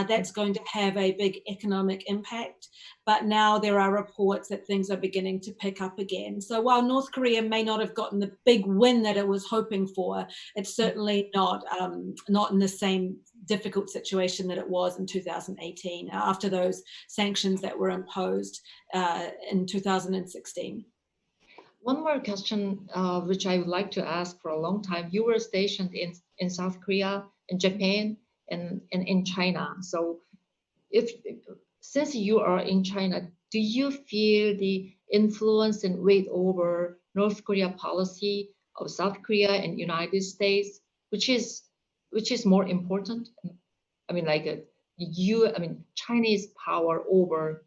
That's going to have a big economic impact. But now there are reports that things are beginning to pick up again. So while North Korea may not have gotten the big win that it was hoping for, it's certainly not in the same difficult situation that it was in 2018 after those sanctions that were imposed in 2016. One more question, which I would like to ask for a long time. You were stationed in South Korea, in Japan, and in China. So since you are in China, do you feel the influence and weight over North Korea policy of South Korea and United States, which is more important? I mean, Chinese power over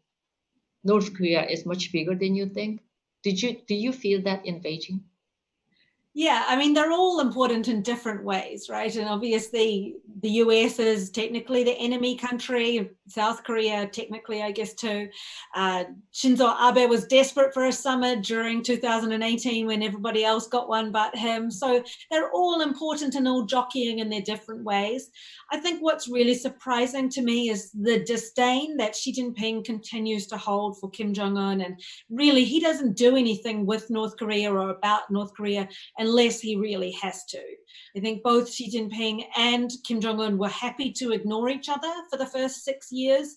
North Korea is much bigger than you think. Do you feel that in Beijing? Yeah, I mean, they're all important in different ways, right? And obviously, the US is technically the enemy country, South Korea, technically, I guess, too. Shinzo Abe was desperate for a summit during 2018 when everybody else got one but him. So they're all important and all jockeying in their different ways. I think what's really surprising to me is the disdain that Xi Jinping continues to hold for Kim Jong-un. And really, he doesn't do anything with North Korea or about North Korea unless he really has to. I think both Xi Jinping and Kim Jong-un were happy to ignore each other for the first 6 years.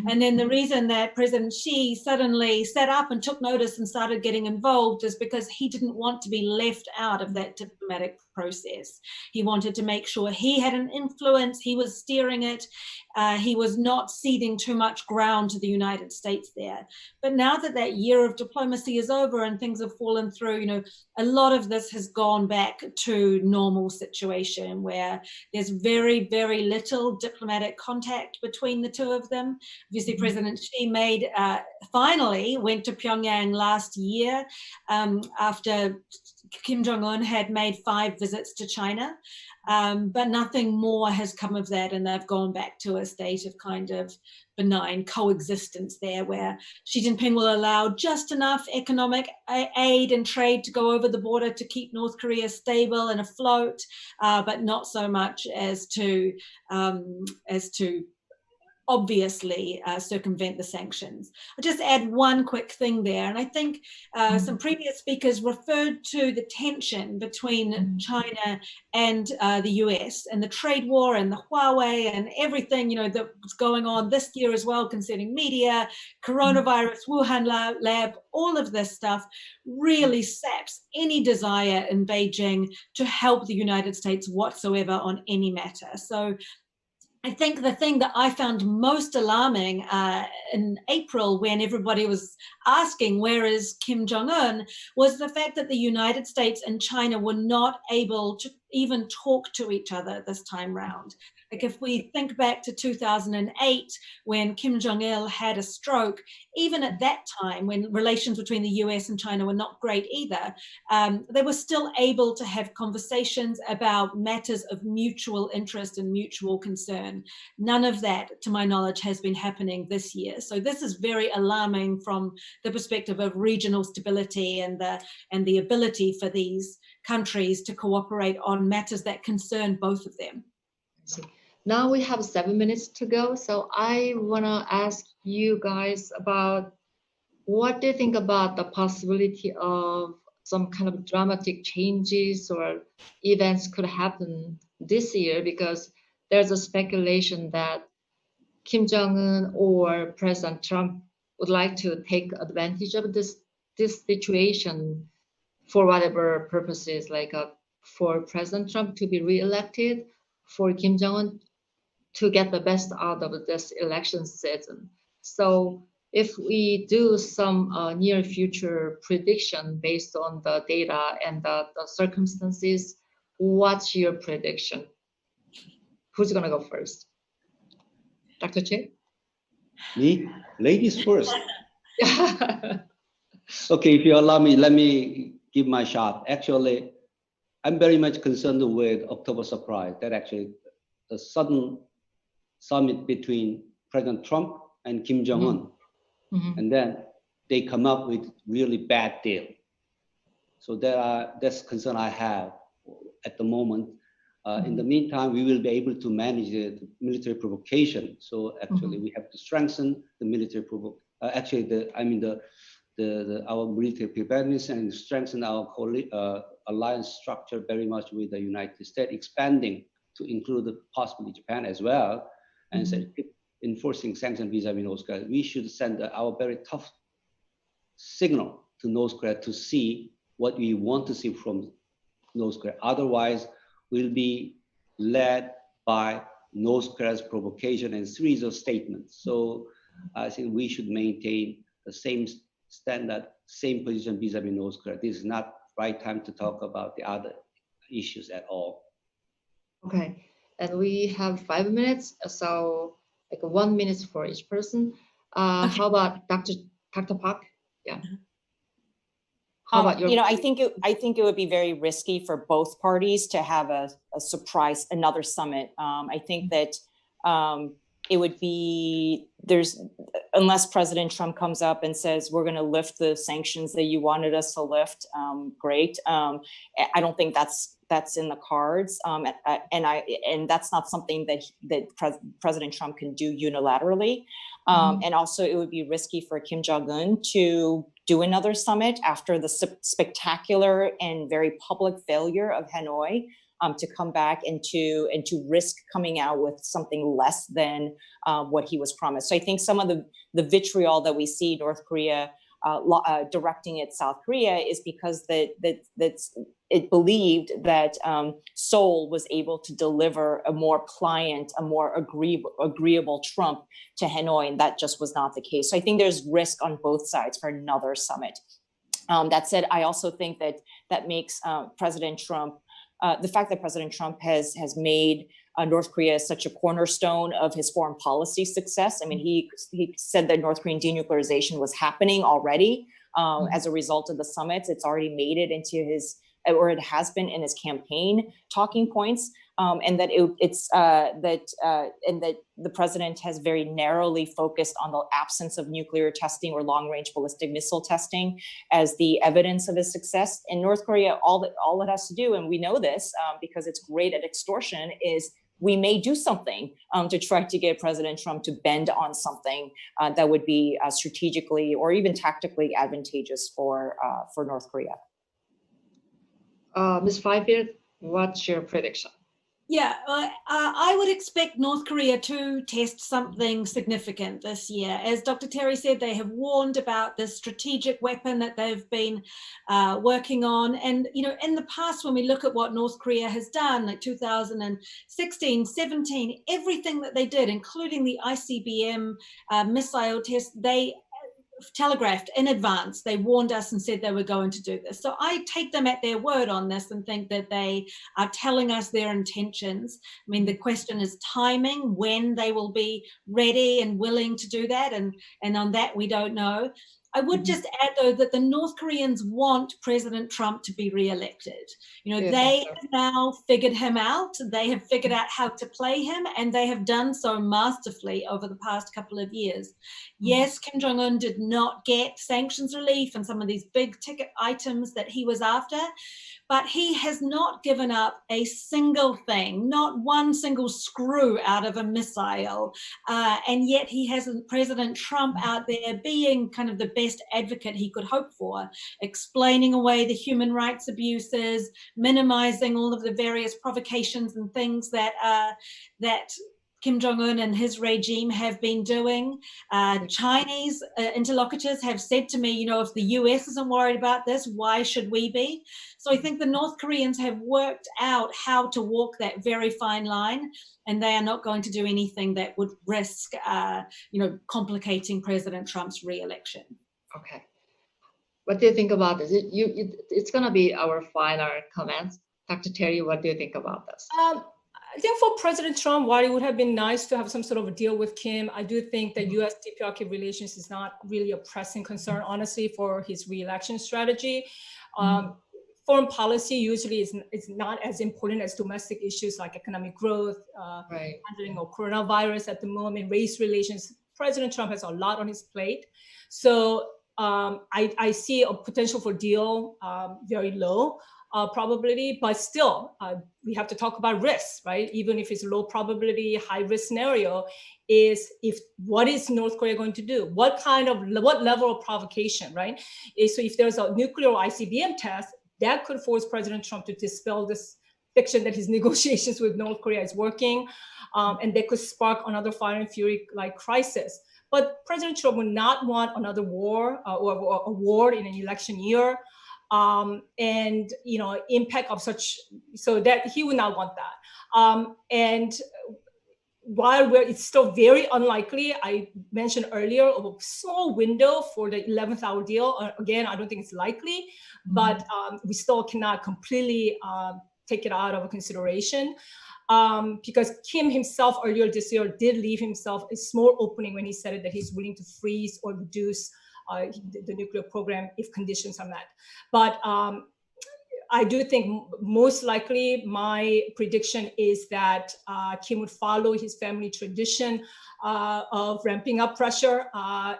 And then the reason that President Xi suddenly sat up and took notice and started getting involved is because he didn't want to be left out of that diplomatic process. He wanted to make sure he had an influence, he was steering it, he was not ceding too much ground to the United States there. But now that that year of diplomacy is over and things have fallen through, a lot of this has gone back to normal situation where there's very, very little diplomatic contact between the two of them. Obviously, President Xi finally went to Pyongyang last year after Kim Jong-un had made 5 visits to China, but nothing more has come of that, and they've gone back to a state of kind of benign coexistence there, where Xi Jinping will allow just enough economic aid and trade to go over the border to keep North Korea stable and afloat, but not so much as to obviously circumvent the sanctions. I'll just add one quick thing there. And I think some previous speakers referred to the tension between China and the US and the trade war and the Huawei and everything, that was going on this year as well concerning media, coronavirus, Wuhan lab, all of this stuff really saps any desire in Beijing to help the United States whatsoever on any matter. So I think the thing that I found most alarming in April, when everybody was asking where is Kim Jong-un, was the fact that the United States and China were not able to even talk to each other this time round. Like if we think back to 2008, when Kim Jong-il had a stroke, even at that time, when relations between the US and China were not great either, they were still able to have conversations about matters of mutual interest and mutual concern. None of that, to my knowledge, has been happening this year. So this is very alarming from the perspective of regional stability and the ability for these countries to cooperate on matters that concern both of them. Now we have 7 minutes to go. So I want to ask you guys about what do you think about the possibility of some kind of dramatic changes or events could happen this year, because there's a speculation that Kim Jong-un or President Trump would like to take advantage of this situation for whatever purposes, like for President Trump to be reelected, for Kim Jong-un to get the best out of this election season. So if we do some near future prediction based on the data and the circumstances, what's your prediction? Who's gonna go first? Dr. Che? Me? Ladies first. Okay, if you allow me, let me give my shot. Actually, I'm very much concerned with October surprise, that actually the sudden summit between President Trump and Kim Jong-un. Mm-hmm. And then they come up with really bad deal. So that's concern I have at the moment. In the meantime, we will be able to manage the military provocation. So actually, we have to strengthen the military our military preparedness and strengthen our alliance structure very much with the United States, expanding to include possibly Japan as well, and enforcing sanctions vis-a-vis North Korea. We should send our very tough signal to North Korea to see what we want to see from North Korea. Otherwise, we'll be led by North Korea's provocation and series of statements. So I think we should maintain the same standard, same position vis-a-vis North Korea. This is not right time to talk about the other issues at all. Okay, and we have 5 minutes, so like 1 minute for each person. Okay. How about Dr. Park? Yeah. How about your? You know, I think it would be very risky for both parties to have a surprise, another summit. I think that it would be unless President Trump comes up and says we're going to lift the sanctions that you wanted us to lift. Great. I don't think that's in the cards, and that's not something that President Trump can do unilaterally. And also, it would be risky for Kim Jong-un to do another summit after the spectacular and very public failure of Hanoi, to come back and to risk coming out with something less than what he was promised. So I think some of the vitriol that we see North Korea directing at South Korea is because it believed that Seoul was able to deliver a more pliant, a more agreeable Trump to Hanoi, and that just was not the case. So I think there's risk on both sides for another summit. That said, I also think that makes President Trump, the fact that President Trump has made North Korea such a cornerstone of his foreign policy success. I mean, he said that North Korean denuclearization was happening already as a result of the summits. It's already made it into it has been in his campaign talking points, and that the president has very narrowly focused on the absence of nuclear testing or long-range ballistic missile testing as the evidence of his success. In North Korea, all it has to do, and we know this because it's great at extortion, is we may do something to try to get President Trump to bend on something that would be strategically or even tactically advantageous for North Korea. Ms. Fifield, what's your prediction? Yeah, I would expect North Korea to test something significant this year. As Dr. Terry said, they have warned about this strategic weapon that they've been working on. And, you know, in the past, when we look at what North Korea has done, like 2016, 17, everything that they did, including the ICBM missile test, they telegraphed in advance. They warned us and said they were going to do this. So I take them at their word on this and think that they are telling us their intentions. I mean, the question is timing, when they will be ready and willing to do that. And on that, we don't know. I would just add, though, that the North Koreans want President Trump to be re-elected. You know, they have now figured him out. They have figured out how to play him, and they have done so masterfully over the past couple of years. Yes, Kim Jong-un did not get sanctions relief and some of these big ticket items that he was after, but he has not given up a single thing, not one single screw out of a missile. And yet he has President Trump out there being kind of the best advocate he could hope for, explaining away the human rights abuses, minimizing all of the various provocations and things that Kim Jong-un and his regime have been doing. Chinese interlocutors have said to me, you know, if the US isn't worried about this, why should we be? So I think the North Koreans have worked out how to walk that very fine line, and they are not going to do anything that would risk, you know, complicating President Trump's re-election. Okay. What do you think about this? It's going to be our final comments. Dr. Terry, what do you think about this? I think for President Trump, while it would have been nice to have some sort of a deal with Kim, I do think that U.S. DPRK relations is not really a pressing concern, honestly, for his re-election strategy. Foreign policy usually is not as important as domestic issues like economic growth, handling of coronavirus at the moment, race relations. President Trump has a lot on his plate. So I see a potential for deal very low. Probability, but still, we have to talk about risks, right? Even if it's low probability, high risk scenario, what is North Korea going to do? What level of provocation, right? So if there's a nuclear ICBM test, that could force President Trump to dispel this fiction that his negotiations with North Korea is working, and that could spark another fire and fury like crisis. But President Trump would not want another war or a war in an election year. And you know, impact of such, so that he would not want that. And while it's still very unlikely, I mentioned earlier of a small window for the 11th hour deal. Again, I don't think it's likely, but we still cannot completely take it out of consideration. Because Kim himself earlier this year did leave himself a small opening when he said that he's willing to freeze or reduce the nuclear program if conditions are met. But I do think most likely my prediction is that Kim would follow his family tradition of ramping up pressure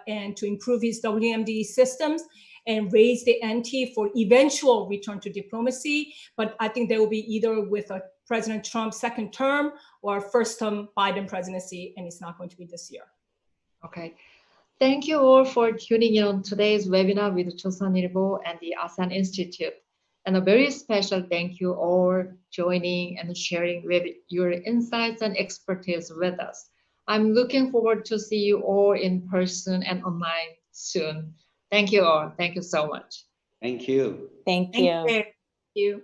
and to improve his WMD systems and raise the ante for eventual return to diplomacy. But I think they will be either with a President Trump second term or first term Biden presidency, and it's not going to be this year. Okay. Thank you all for tuning in on today's webinar with Chosun Ilbo and the ASEAN Institute. And a very special thank you all joining and sharing with your insights and expertise with us. I'm looking forward to see you all in person and online soon. Thank you all. Thank you so much. Thank you. Thank you. Thank you.